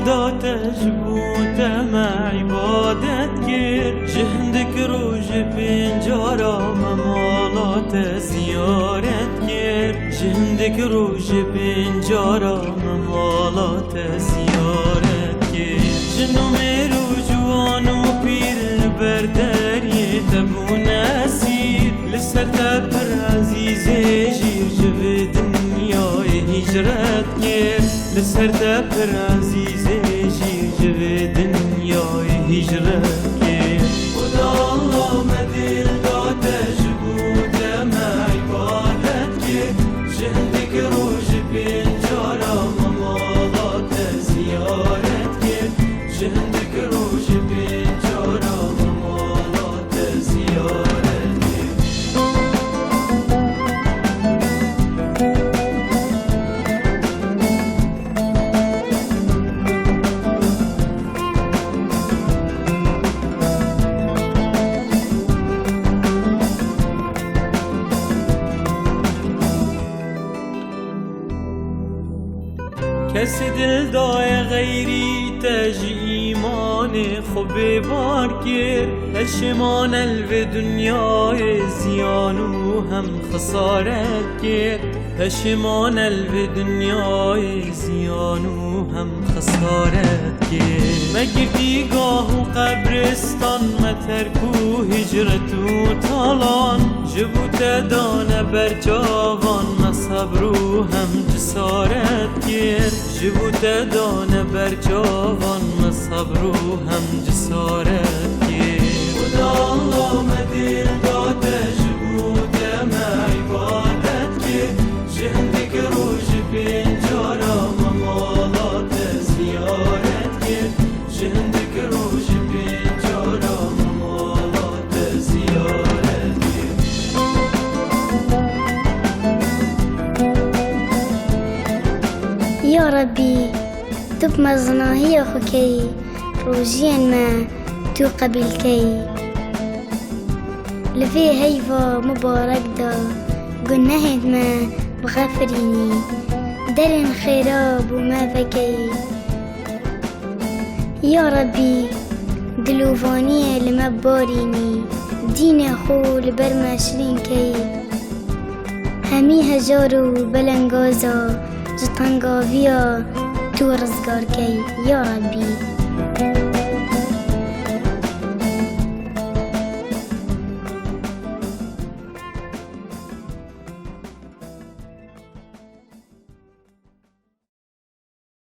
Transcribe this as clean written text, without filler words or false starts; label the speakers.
Speaker 1: دا تجبوت ما عبادت كر جهندك روج بنجارا ممالات زيارت كر جهندك روج بنجارا ممالات زيارت كر جنو ميرو جوانو بير برداري تبو ناسير لسر تبر عزيزي جير جب دنياي هجرت كر لسر تبر عزيزي جير جب دنياي هجرت كر خدا الله مدل دا تجبوت ما عبادت كر جهندك روج بنجارا ممالات زيارت كر جهندك روج بنجارا ممالات زيارت كر کسی دل دای غیری تج ایمان خوب بار کر هشمان الو دنیای زیانو هم خسارت کر هشمان الو دنیای زیانو هم خسارت کر مگردی گاه و قبرستان مترکو هجرت و تالان جبوت دانه برجاوان مصبرو هم جسارت کر جبوت دانه برجاوان مصبرو هم جسارت کر خدا الله مدل دا تجبوت ما عبادت کر جهندك روج بنجارا ممالات زيارت كر جهندك روج بنجارا ممالات زيارت كر
Speaker 2: يا ربي تب مزناهي خوكي روجين ما تو قبل كي لفي هيفا مبارك دا قنهد ما بغفريني درن خراب وما فكي يا ربي دلوفانية لما باريني دين خو لبرماشرين كي همي هجارو بلنغازا جتنغافيا تو رزقار كي يا ربي